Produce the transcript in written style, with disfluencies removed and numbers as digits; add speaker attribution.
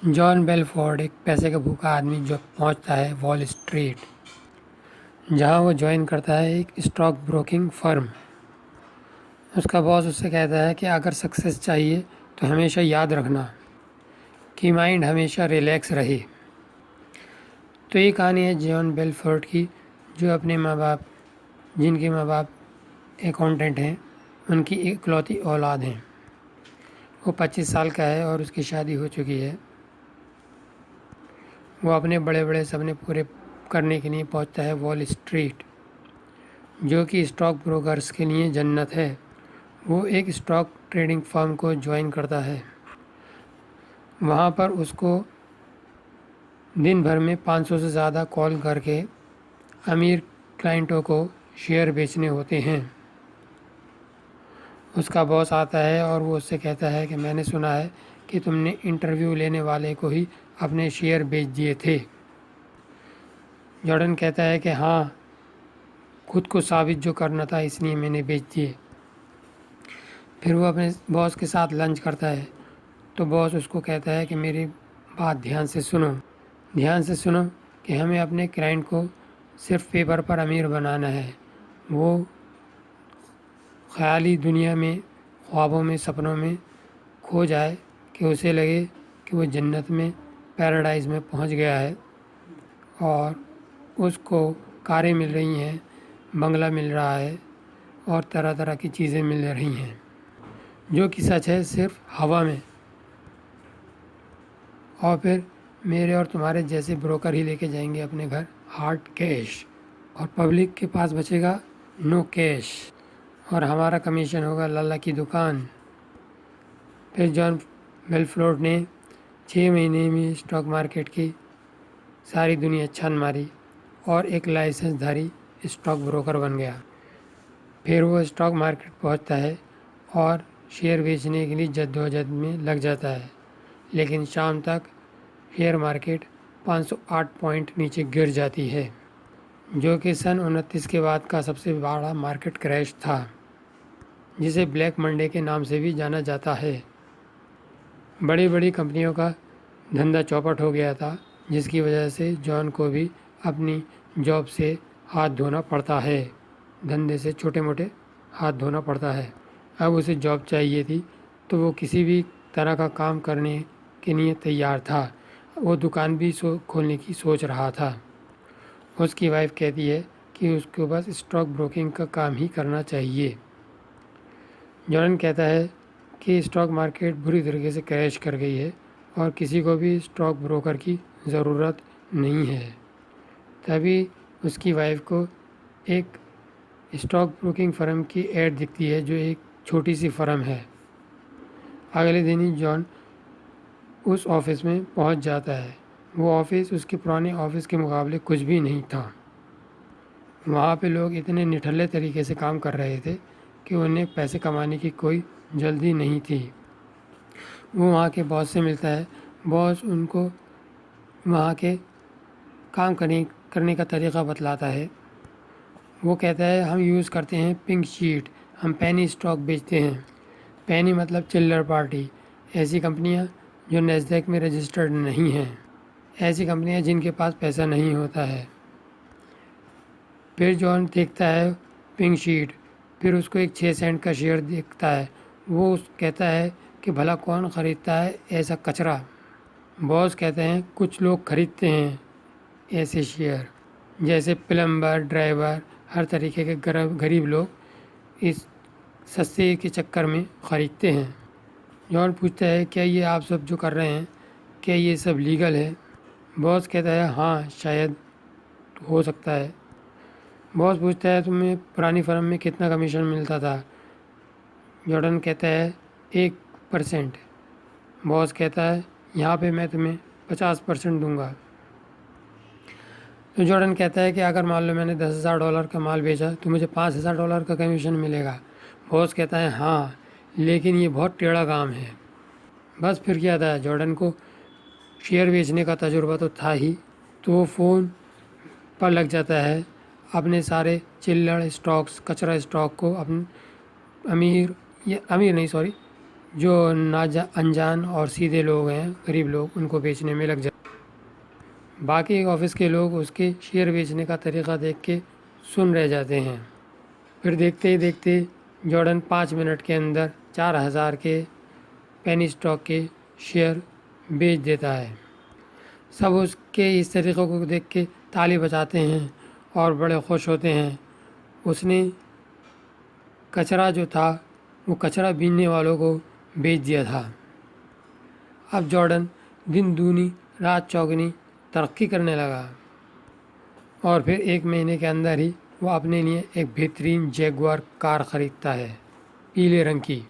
Speaker 1: John Bellfort एक पैसे का भूखा आदमी जो पहुंचता है वॉल स्ट्रीट, जहां वो ज्वाइन करता है एक स्टॉक ब्रोकिंग फर्म। उसका बॉस उससे कहता है कि अगर सक्सेस चाहिए तो हमेशा याद रखना कि माइंड हमेशा रिलैक्स रहे। तो ये कहानी है जॉन बेलफोर्ड की, जो अपने माँ बाप जिनके माँ बाप अकाउंटेंट हैं, उनकी इकलौती औलाद हैं। वो 25 साल का है और उसकी शादी हो चुकी है। वो अपने बड़े बड़े सपने पूरे करने के लिए पहुंचता है वॉल स्ट्रीट, जो कि स्टॉक ब्रोकर्स के लिए जन्नत है। वो एक स्टॉक ट्रेडिंग फर्म को ज्वाइन करता है। वहाँ पर उसको दिन भर में 500 से ज़्यादा कॉल करके अमीर क्लाइंटों को शेयर बेचने होते हैं। उसका बॉस आता है और वो उससे कहता है कि मैंने सुना है कि तुमने इंटरव्यू लेने वाले को ही अपने शेयर बेच दिए थे। जॉर्डन कहता है कि हाँ, खुद को साबित जो करना था इसलिए मैंने बेच दिए। फिर वो अपने बॉस के साथ लंच करता है, तो बॉस उसको कहता है कि मेरी बात ध्यान से सुनो कि हमें अपने क्लाइंट को सिर्फ पेपर पर अमीर बनाना है। वो ख़याली दुनिया में, ख्वाबों में, सपनों में खो जाए कि उसे लगे कि वो जन्नत में, पैराडाइज़ में पहुंच गया है और उसको कारें मिल रही हैं, बंगला मिल रहा है और तरह तरह की चीज़ें मिल रही हैं, जो कि सच है सिर्फ हवा में। और फिर मेरे और तुम्हारे जैसे ब्रोकर ही लेके जाएंगे अपने घर हार्ड कैश, और पब्लिक के पास बचेगा नो कैश, और हमारा कमीशन होगा लल्ला की दुकान। फिर जॉन बेलफ्लोर्ड ने 6 महीने में स्टॉक मार्केट की सारी दुनिया छान मारी और एक लाइसेंसधारी स्टॉक ब्रोकर बन गया। फिर वो स्टॉक मार्केट पहुंचता है और शेयर बेचने के लिए जद्दोजहद में लग जाता है, लेकिन शाम तक शेयर मार्केट 508 पॉइंट नीचे गिर जाती है, जो कि सन 29 के बाद का सबसे बड़ा मार्केट क्रैश था, जिसे ब्लैक मंडे के नाम से भी जाना जाता है। बड़ी बड़ी कंपनियों का धंधा चौपट हो गया था, जिसकी वजह से जॉन को भी अपनी जॉब से हाथ धोना पड़ता है, धंधे से छोटे मोटे हाथ धोना पड़ता है। अब उसे जॉब चाहिए थी, तो वो किसी भी तरह का काम करने के लिए तैयार था। वो दुकान भी खोलने की सोच रहा था। उसकी वाइफ कहती है कि उसको बस स्टॉक ब्रोकिंग का काम ही करना चाहिए। जॉन कहता है कि स्टॉक मार्केट बुरी तरीके से क्रैश कर गई है और किसी को भी स्टॉक ब्रोकर की ज़रूरत नहीं है। तभी उसकी वाइफ को एक स्टॉक ब्रोकिंग फर्म की ऐड दिखती है, जो एक छोटी सी फर्म है। अगले दिन ही जॉन उस ऑफिस में पहुंच जाता है। वो ऑफिस उसके पुराने ऑफिस के मुकाबले कुछ भी नहीं था। वहाँ पे लोग इतने निठल्ले तरीके से काम कर रहे थे कि उन्हें पैसे कमाने की कोई जल्दी नहीं थी। वो वहाँ के बॉस से मिलता है। बॉस उनको वहाँ के काम करने का तरीका बतलाता है। वो कहता है हम यूज़ करते हैं पिंक शीट, हम पेनी स्टॉक बेचते हैं। पेनी मतलब चिल्लर पार्टी, ऐसी कंपनियाँ जो नैस्डैक में रजिस्टर्ड नहीं हैं, ऐसी कंपनियाँ जिनके पास पैसा नहीं होता है। फिर जॉन देखता है पिंक शीट, फिर उसको एक 6 सेंट का शेयर दिखता है। वो कहता है कि भला कौन ख़रीदता है ऐसा कचरा। बॉस कहते हैं कुछ लोग खरीदते हैं ऐसे शेयर, जैसे प्लम्बर, ड्राइवर, हर तरीके के गरीब लोग इस सस्ते के चक्कर में ख़रीदते हैं। जॉन पूछता है क्या ये आप सब जो कर रहे हैं, क्या ये सब लीगल है? बॉस कहता है हाँ, शायद हो सकता है। बॉस पूछता है तुम्हें पुरानी फर्म में कितना कमीशन मिलता था? जॉर्डन कहता है 1%। बॉस कहता है यहाँ पे मैं तुम्हें 50% दूंगा। तो जॉर्डन कहता है कि अगर मान लो मैंने $10,000 का माल बेचा तो मुझे $5,000 का कमीशन मिलेगा। बॉस कहता है हाँ, लेकिन ये बहुत टेढ़ा काम है। बस फिर क्या था, जॉर्डन को शेयर बेचने का तजुर्बा तो था ही, तो वो फ़ोन पर लग जाता है अपने सारे चिल्लड़ स्टॉक्स, कचरा स्टॉक को अमीर नहीं, सॉरी, जो अनजान और सीधे लोग हैं, गरीब लोग, उनको बेचने में लग जाते। बाकी ऑफिस के लोग उसके शेयर बेचने का तरीक़ा देख के सुन रह जाते हैं। फिर देखते ही देखते जॉर्डन 5 मिनट के अंदर 4000 के पेनी स्टॉक के शेयर बेच देता है। सब उसके इस तरीक़े को देख के ताली बजाते हैं और बड़े खुश होते हैं। उसने कचरा जो था वो कचरा बीनने वालों को बेच दिया था। अब जॉर्डन दिन दूनी रात चौगुनी तरक्की करने लगा और फिर 1 महीने के अंदर ही वो अपने लिए एक बेहतरीन जैगुआर कार ख़रीदता है, पीले रंग की।